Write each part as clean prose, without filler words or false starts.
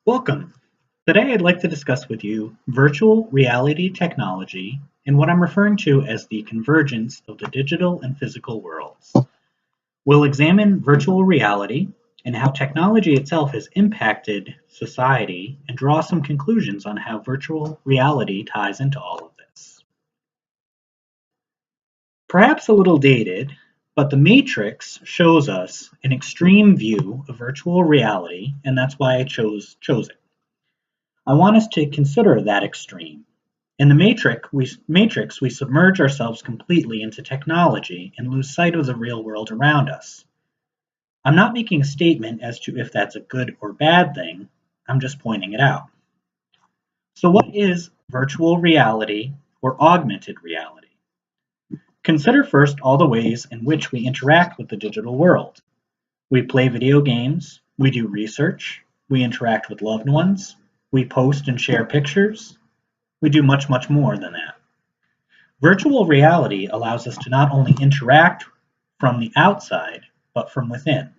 Welcome. Today I'd like to discuss with you virtual reality technology and what I'm referring to as the convergence of the digital and physical worlds. We'll examine virtual reality and how technology itself has impacted society and draw some conclusions on how virtual reality ties into all of this. Perhaps a little dated, but The Matrix shows us an extreme view of virtual reality, and that's why I chose it. I want us to consider that extreme. In the Matrix, we submerge ourselves completely into technology and lose sight of the real world around us. I'm not making a statement as to if that's a good or bad thing, I'm just pointing it out. So, what is virtual reality or augmented reality? Consider first all the ways in which we interact with the digital world. We play video games, we do research, we interact with loved ones, we post and share pictures. We do much, much more than that. Virtual reality allows us to not only interact from the outside, but from within.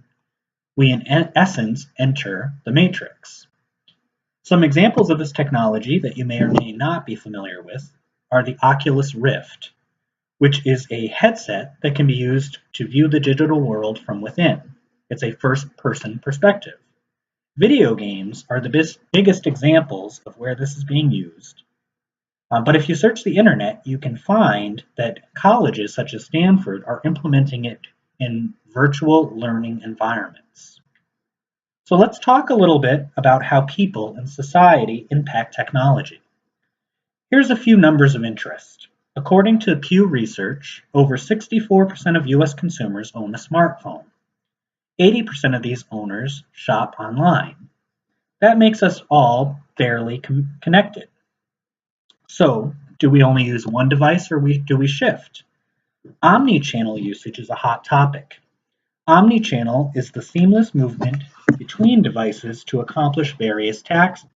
We, in essence, enter the matrix. Some examples of this technology that you may or may not be familiar with are the Oculus Rift, which is a headset that can be used to view the digital world from within. It's a first-person perspective. Video games are the biggest examples of where this is being used. But if you search the internet, you can find that colleges such as Stanford are implementing it in virtual learning environments. So let's talk a little bit about how people and society impact technology. Here's a few numbers of interest. According to Pew Research, over 64% of US consumers own a smartphone. 80% of these owners shop online. That makes us all fairly connected. So, do we only use one device or do we shift? Omnichannel usage is a hot topic. Omnichannel is the seamless movement between devices to accomplish various tasks.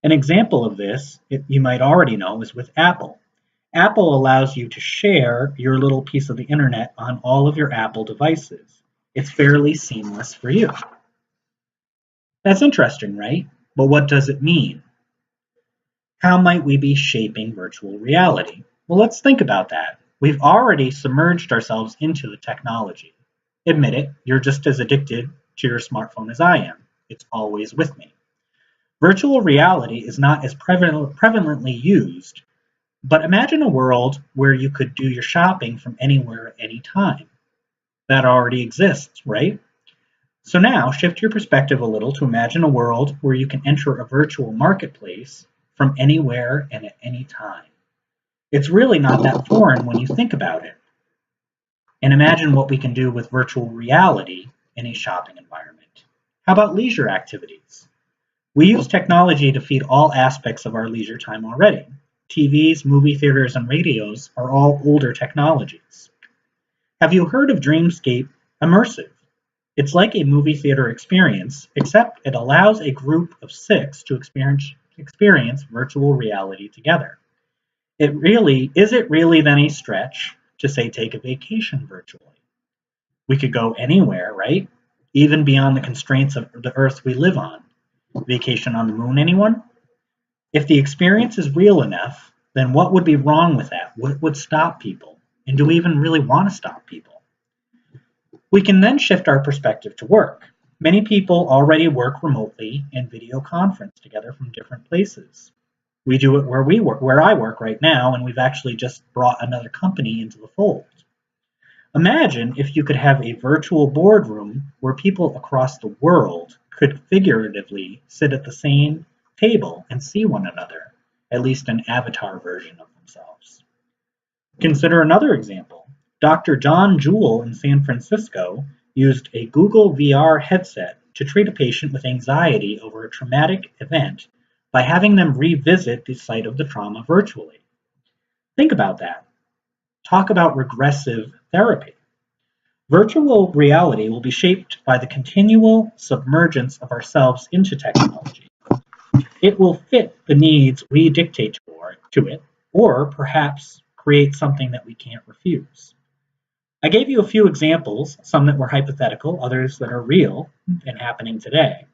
An example of this, you might already know, is with Apple. Apple allows you to share your little piece of the internet on all of your Apple devices. It's fairly seamless for you. That's interesting, right? But what does it mean? How might we be shaping virtual reality? Well, let's think about that. We've already submerged ourselves into the technology. Admit it, you're just as addicted to your smartphone as I am. It's always with me. Virtual reality is not as prevalently used, but imagine a world where you could do your shopping from anywhere at any time. That already exists, right? So now shift your perspective a little to imagine a world where you can enter a virtual marketplace from anywhere and at any time. It's really not that foreign when you think about it. And imagine what we can do with virtual reality in a shopping environment. How about leisure activities? We use technology to feed all aspects of our leisure time already. TVs, movie theaters, and radios are all older technologies. Have you heard of Dreamscape Immersive? It's like a movie theater experience, except it allows a group of 6 to experience virtual reality together. Is it really then a stretch to say take a vacation virtually? We could go anywhere, right? Even beyond the constraints of the Earth we live on. Vacation on the moon, anyone? If the experience is real enough, then what would be wrong with that? What would stop people? And do we even really want to stop people? We can then shift our perspective to work. Many people already work remotely and video conference together from different places. We do it where I work right now, and we've actually just brought another company into the fold. Imagine if you could have a virtual boardroom where people across the world could figuratively sit at the same table and see one another, at least an avatar version of themselves. Consider another example. Dr. John Jewell in San Francisco used a Google VR headset to treat a patient with anxiety over a traumatic event by having them revisit the site of the trauma virtually. Think about that. Talk about regressive therapy. Virtual reality will be shaped by the continual submergence of ourselves into technology. It will fit the needs we dictate to it, or perhaps create something that we can't refuse. I gave you a few examples, some that were hypothetical, others that are real and happening today.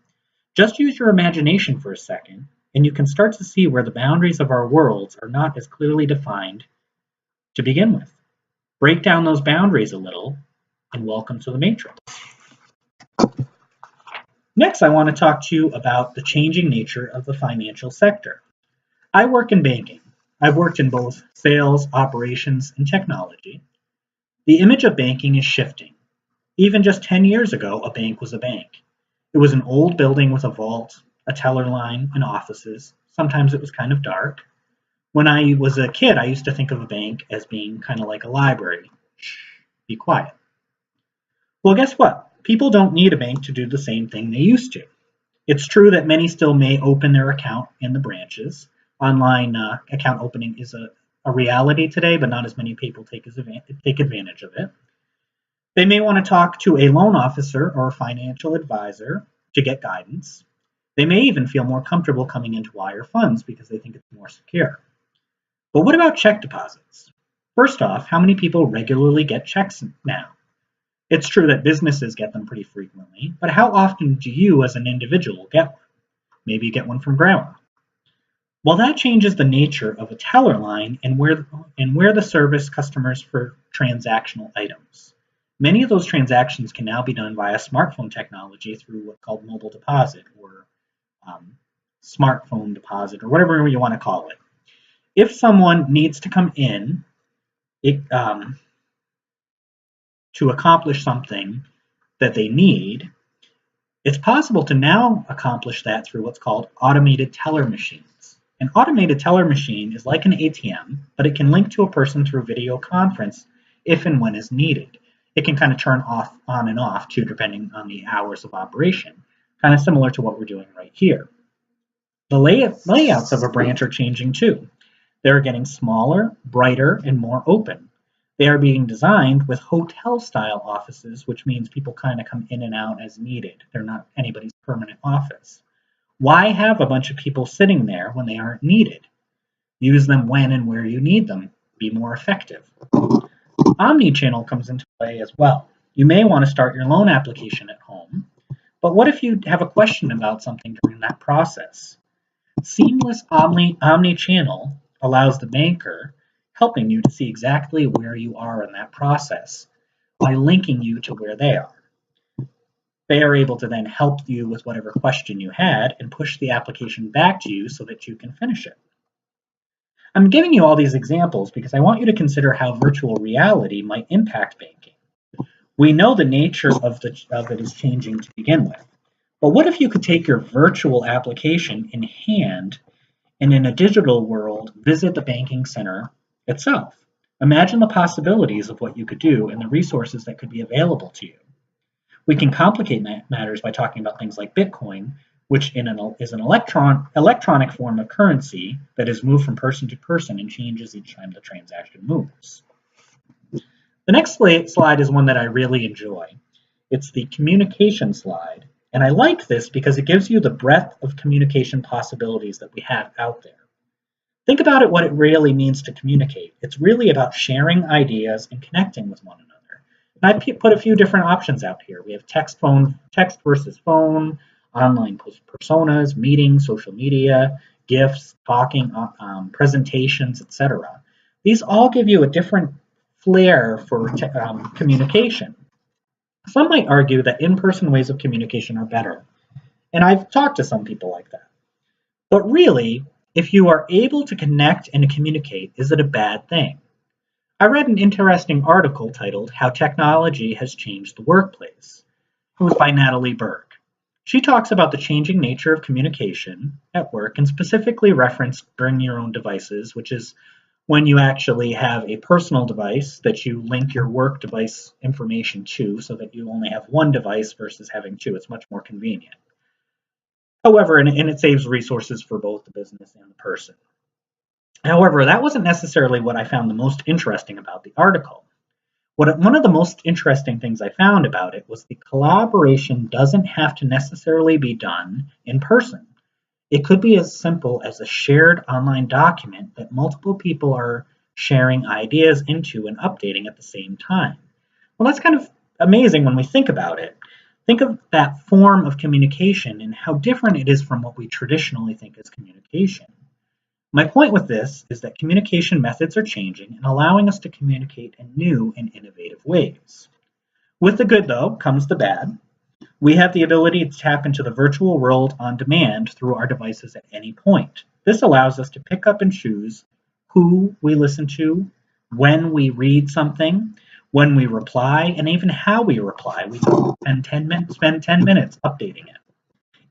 Just use your imagination for a second, and you can start to see where the boundaries of our worlds are not as clearly defined to begin with. Break down those boundaries a little, and welcome to the Matrix. Next, I want to talk to you about the changing nature of the financial sector. I work in banking. I've worked in both sales, operations, and technology. The image of banking is shifting. Even just 10 years ago, a bank was a bank. It was an old building with a vault, a teller line, and offices. Sometimes it was kind of dark. When I was a kid, I used to think of a bank as being kind of like a library. Shh, be quiet. Well, guess what? People don't need a bank to do the same thing they used to. It's true that many still may open their account in the branches. Online account opening is a reality today, but not as many people take advantage of it. They may want to talk to a loan officer or a financial advisor to get guidance. They may even feel more comfortable coming in to wire funds because they think it's more secure. But what about check deposits? First off, how many people regularly get checks now? It's true that businesses get them pretty frequently, but how often do you as an individual get one? Maybe you get one from grandma. Well, that changes the nature of a teller line and where the service customers for transactional items. Many of those transactions can now be done via smartphone technology through what's called mobile deposit or smartphone deposit or whatever you want to call it. If someone needs to come in to accomplish something that they need, it's possible to now accomplish that through what's called automated teller machines. An automated teller machine is like an ATM, but it can link to a person through video conference if and when is needed. It can kind of turn on and off too, depending on the hours of operation, kind of similar to what we're doing right here. The layouts of a branch are changing too. They're getting smaller, brighter, and more open. They are being designed with hotel-style offices, which means people kind of come in and out as needed. They're not anybody's permanent office. Why have a bunch of people sitting there when they aren't needed? Use them when and where you need them. Be more effective. Omnichannel comes into play as well. You may want to start your loan application at home, but what if you have a question about something during that process? Seamless omnichannel allows the banker helping you to see exactly where you are in that process by linking you to where they are. They are able to then help you with whatever question you had and push the application back to you so that you can finish it. I'm giving you all these examples because I want you to consider how virtual reality might impact banking. We know the nature of it is changing to begin with. But what if you could take your virtual application in hand and in a digital world visit the banking center itself? Imagine the possibilities of what you could do and the resources that could be available to you. We can complicate matters by talking about things like Bitcoin, which is an electronic form of currency that is moved from person to person and changes each time the transaction moves. The next slide is one that I really enjoy. It's the communication slide. And I like this because it gives you the breadth of communication possibilities that we have out there. Think about it, what it really means to communicate. It's really about sharing ideas and connecting with one another. And I put a few different options out here. We have text versus phone, online personas, meetings, social media, gifts, talking, presentations, etc. These all give you a different flair for communication. Some might argue that in-person ways of communication are better, and I've talked to some people like that. But really, if you are able to connect and communicate, is it a bad thing? I read an interesting article titled How Technology Has Changed the Workplace. It was by Natalie Berg. She talks about the changing nature of communication at work and specifically referenced bring your own devices, which is when you actually have a personal device that you link your work device information to so that you only have one device versus having two. It's much more convenient. However, and it saves resources for both the business and the person. However, that wasn't necessarily what I found the most interesting about the article. One of the most interesting things I found about it was the collaboration doesn't have to necessarily be done in person. It could be as simple as a shared online document that multiple people are sharing ideas into and updating at the same time. Well, that's kind of amazing when we think about it. Think of that form of communication and how different it is from what we traditionally think as communication. My point with this is that communication methods are changing and allowing us to communicate in new and innovative ways. With the good, though, comes the bad. We have the ability to tap into the virtual world on demand through our devices at any point. This allows us to pick up and choose who we listen to, when we read something, when we reply, and even how we reply. We can spend 10 minutes updating it.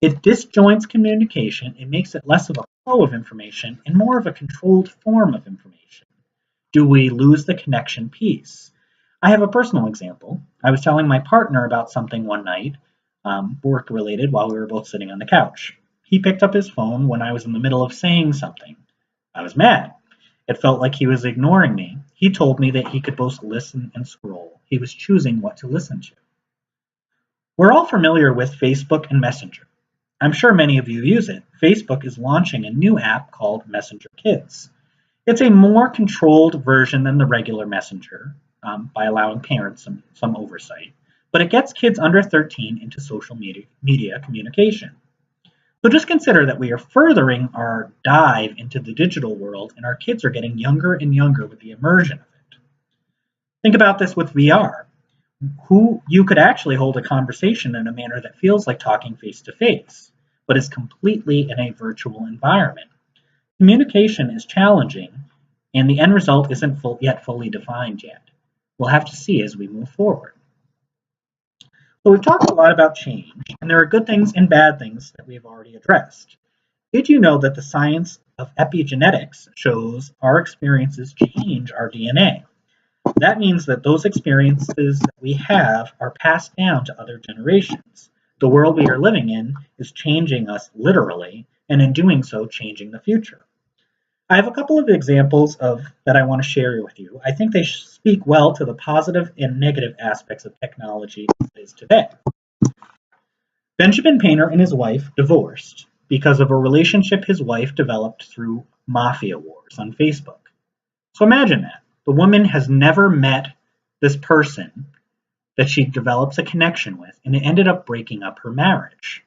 It disjoints communication and makes it less of a flow of information and more of a controlled form of information. Do we lose the connection piece? I have a personal example. I was telling my partner about something one night, work related, while we were both sitting on the couch. He picked up his phone when I was in the middle of saying something. I was mad. It felt like he was ignoring me. He told me that he could both listen and scroll. He was choosing what to listen to. We're all familiar with Facebook and Messenger. I'm sure many of you use it. Facebook is launching a new app called Messenger Kids. It's a more controlled version than the regular Messenger by allowing parents some oversight, but it gets kids under 13 into social media communication. So just consider that we are furthering our dive into the digital world, and our kids are getting younger and younger with the immersion of it. Think about this with VR. You could actually hold a conversation in a manner that feels like talking face to face, but is completely in a virtual environment. Communication is challenging, and the end result isn't yet fully defined yet. We'll have to see as we move forward. So we've talked a lot about change, and there are good things and bad things that we've already addressed. Did you know that the science of epigenetics shows our experiences change our DNA? That means that those experiences that we have are passed down to other generations. The world we are living in is changing us literally, and in doing so, changing the future. I have a couple of examples that I want to share with you. I think they speak well to the positive and negative aspects of technology as it is today. Benjamin Painter and his wife divorced because of a relationship his wife developed through mafia wars on Facebook. So imagine that. The woman has never met this person that she develops a connection with, and it ended up breaking up her marriage.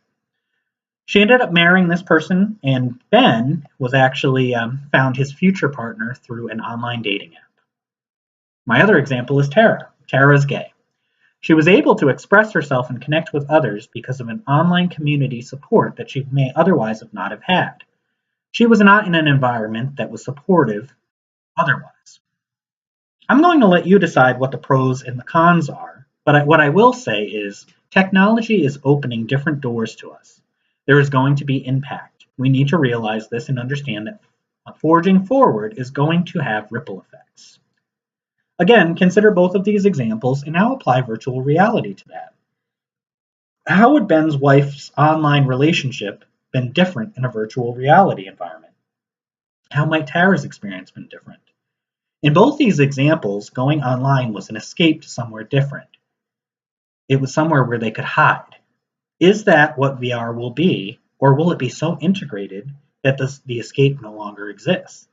She ended up marrying this person, and Ben was actually found his future partner through an online dating app. My other example is Tara. Tara is gay. She was able to express herself and connect with others because of an online community support that she may otherwise have not have had. She was not in an environment that was supportive otherwise. I'm going to let you decide what the pros and the cons are, but what I will say is technology is opening different doors to us. There is going to be impact. We need to realize this and understand that forging forward is going to have ripple effects. Again, consider both of these examples and now apply virtual reality to that. How would Ben's wife's online relationship been different in a virtual reality environment? How might Tara's experience been different? In both these examples, going online was an escape to somewhere different. It was somewhere where they could hide. Is that what VR will be, or will it be so integrated that the escape no longer exists?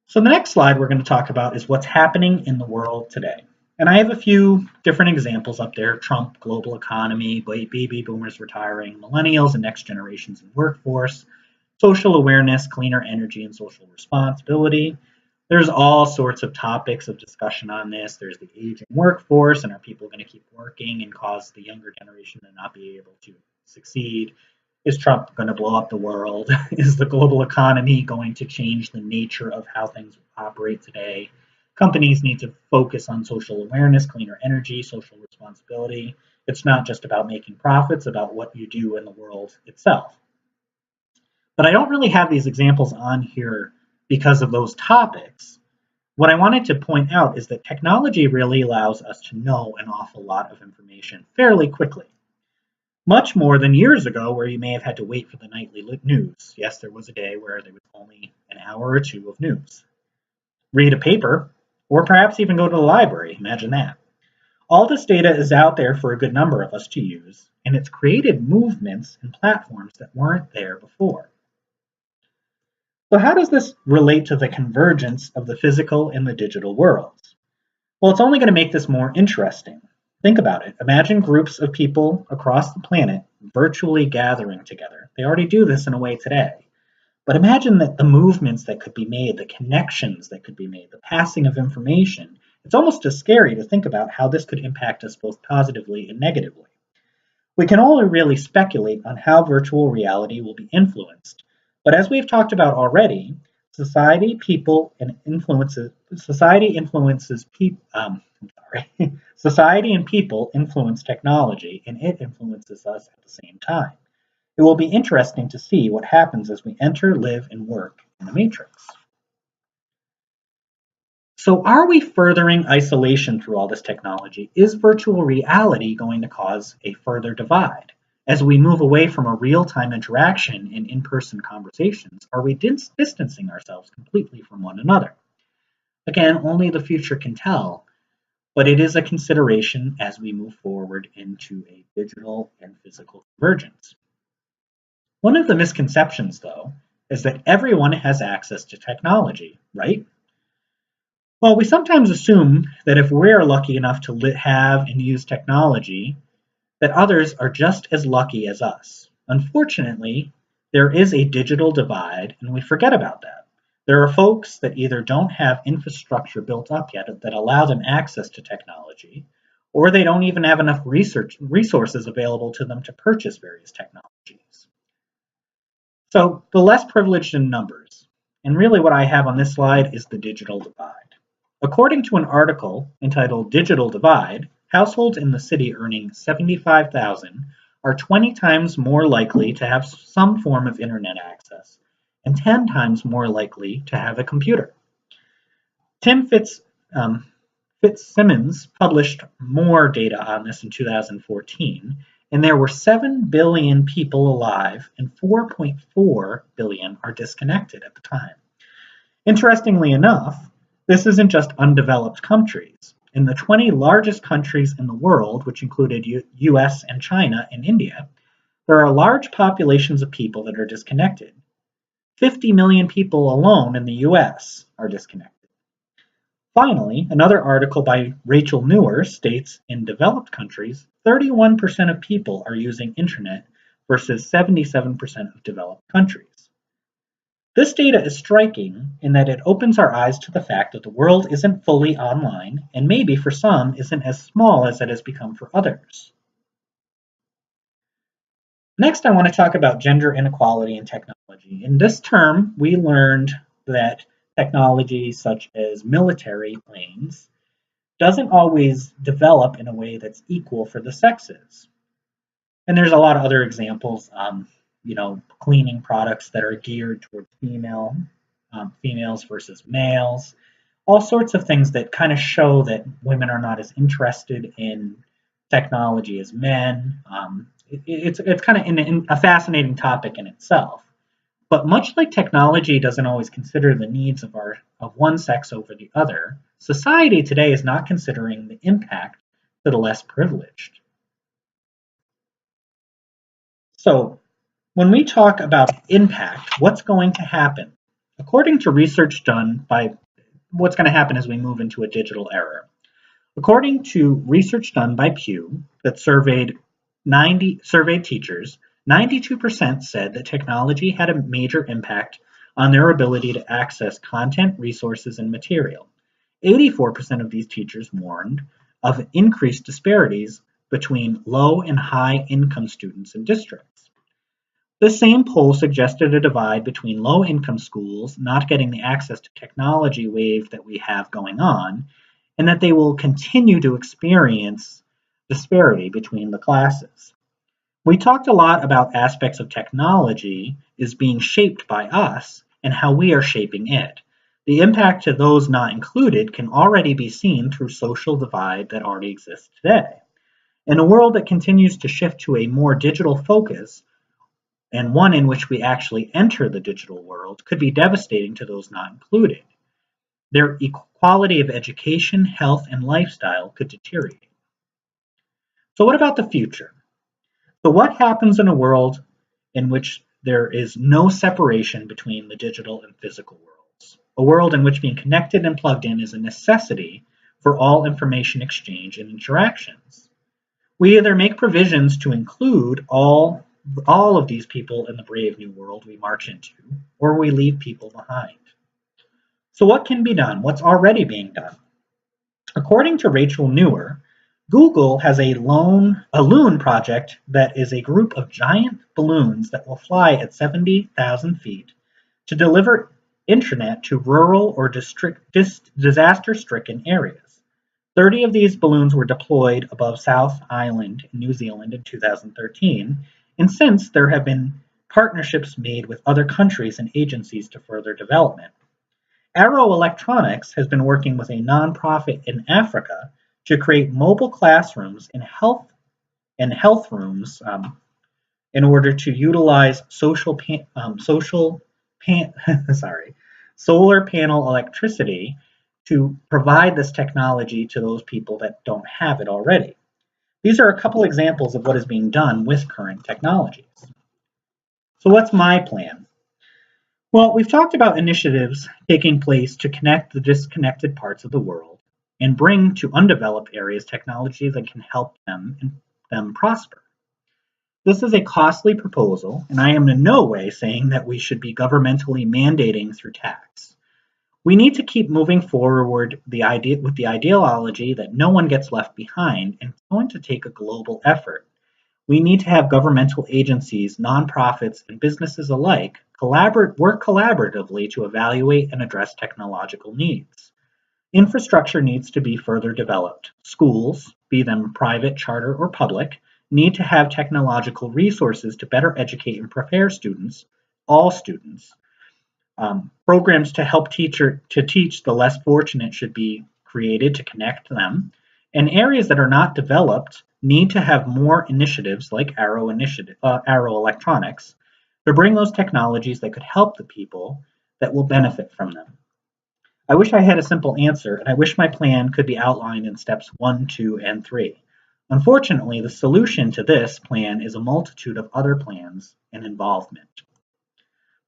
So the next slide we're going to talk about is what's happening in the world today. And I have a few different examples up there: Trump, global economy, baby boomers retiring, millennials and next generations in workforce, social awareness, cleaner energy, and social responsibility. There's all sorts of topics of discussion on this. There's the aging workforce, and are people going to keep working and cause the younger generation to not be able to succeed? Is Trump going to blow up the world? Is the global economy going to change the nature of how things operate today? Companies need to focus on social awareness, cleaner energy, social responsibility. It's not just about making profits, about what you do in the world itself. But I don't really have these examples on here because of those topics. What I wanted to point out is that technology really allows us to know an awful lot of information fairly quickly. Much more than years ago, where you may have had to wait for the nightly news. Yes, there was a day where there was only an hour or two of news. Read a paper, or perhaps even go to the library. Imagine that. All this data is out there for a good number of us to use, and it's created movements and platforms that weren't there before. So how does this relate to the convergence of the physical and the digital worlds? Well, it's only going to make this more interesting. Think about it. Imagine groups of people across the planet virtually gathering together. They already do this in a way today. But imagine that the movements that could be made, the connections that could be made, the passing of information. It's almost as scary to think about how this could impact us both positively and negatively. We can only really speculate on how virtual reality will be influenced. But as we've talked about already, society and people influence technology, and it influences us at the same time. It will be interesting to see what happens as we enter, live, and work in the Matrix. So, are we furthering isolation through all this technology? Is virtual reality going to cause a further divide? As we move away from a real time interaction and in person conversations, are we distancing ourselves completely from one another? Again, only the future can tell, but it is a consideration as we move forward into a digital and physical convergence. One of the misconceptions, though, is that everyone has access to technology, right? Well, we sometimes assume that if we're lucky enough to have and use technology, that others are just as lucky as us. Unfortunately, there is a digital divide, and we forget about that. There are folks that either don't have infrastructure built up yet that allow them access to technology, or they don't even have enough resources available to them to purchase various technologies. So the less privileged in numbers, and really what I have on this slide is the digital divide. According to an article entitled Digital Divide, households in the city earning $75,000 are 20 times more likely to have some form of internet access and 10 times more likely to have a computer. Tim Fitzsimmons published more data on this in 2014, and there were 7 billion people alive and 4.4 billion are disconnected at the time. Interestingly enough, this isn't just undeveloped countries. In the 20 largest countries in the world, which included US and China and India, there are large populations of people that are disconnected. 50 million people alone in the US are disconnected. Finally, another article by Rachel Newer states in developed countries, 31% of people are using internet versus 77% of developed countries. This data is striking in that it opens our eyes to the fact that the world isn't fully online and maybe for some isn't as small as it has become for others. Next, I want to talk about gender inequality in technology. In this term, we learned that technology such as military planes doesn't always develop in a way that's equal for the sexes. And there's a lot of other examples, cleaning products that are geared towards females versus males, all sorts of things that kind of show that women are not as interested in technology as men. It's kind of a fascinating topic in itself. But much like technology doesn't always consider the needs of one sex over the other, society today is not considering the impact to the less privileged. So when we talk about impact, what's going to happen? According to research done by what's going to happen as we move into a digital era. According to research done by Pew that surveyed teachers, 92% said that technology had a major impact on their ability to access content, resources, and material. 84% of these teachers warned of increased disparities between low and high income students and districts. The same poll suggested a divide between low income schools not getting the access to technology wave that we have going on, and that they will continue to experience disparity between the classes. We talked a lot about aspects of technology is being shaped by us and how we are shaping it. The impact to those not included can already be seen through social divide that already exists today. In a world that continues to shift to a more digital focus, and one in which we actually enter the digital world, could be devastating to those not included. Their quality of education, health, and lifestyle could deteriorate. So what about the future? So what happens in a world in which there is no separation between the digital and physical worlds? A world in which being connected and plugged in is a necessity for all information exchange and interactions. We either make provisions to include all of these people in the brave new world we march into, or we leave people behind. So what can be done? What's already being done? According to Rachel Newer, Google has a Loon project that is a group of giant balloons that will fly at 70,000 feet to deliver internet to rural or disaster-stricken areas. 30 of these balloons were deployed above South Island in New Zealand in 2013, and since there have been partnerships made with other countries and agencies to further development. Arrow Electronics has been working with a nonprofit in Africa to create mobile classrooms and health rooms in order to utilize solar panel electricity to provide this technology to those people that don't have it already. These are a couple examples of what is being done with current technologies. So what's my plan? Well, we've talked about initiatives taking place to connect the disconnected parts of the world and bring to undeveloped areas technology that can help them prosper. This is a costly proposal, and I am in no way saying that we should be governmentally mandating through tax. We need to keep moving forward with the ideology that no one gets left behind, and it's going to take a global effort. We need to have governmental agencies, nonprofits, and businesses alike work collaboratively to evaluate and address technological needs. Infrastructure needs to be further developed. Schools, be them private, charter, or public, need to have technological resources to better educate and prepare students, all students. Programs to help teach the less fortunate should be created to connect them. And areas that are not developed need to have more initiatives like Arrow Electronics to bring those technologies that could help the people that will benefit from them. I wish I had a simple answer, and I wish my plan could be outlined in steps 1, 2, and 3. Unfortunately, the solution to this plan is a multitude of other plans and involvement.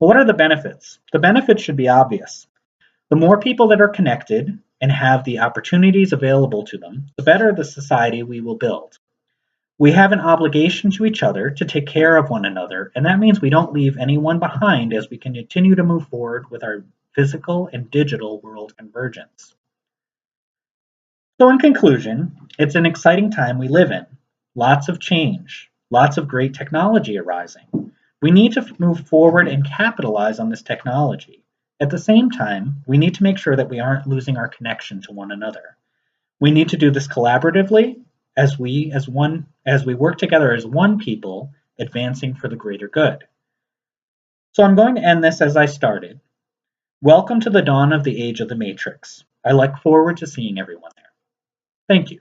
Well, what are the benefits? The benefits should be obvious. The more people that are connected and have the opportunities available to them, the better the society we will build. We have an obligation to each other to take care of one another, and that means we don't leave anyone behind as we continue to move forward with our physical and digital world convergence. So in conclusion, it's an exciting time we live in. Lots of change, lots of great technology arising. We need to move forward and capitalize on this technology. At the same time, we need to make sure that we aren't losing our connection to one another. We need to do this collaboratively as we work together as one people, advancing for the greater good. So I'm going to end this as I started. Welcome to the dawn of the age of the Matrix. I look forward to seeing everyone there. Thank you.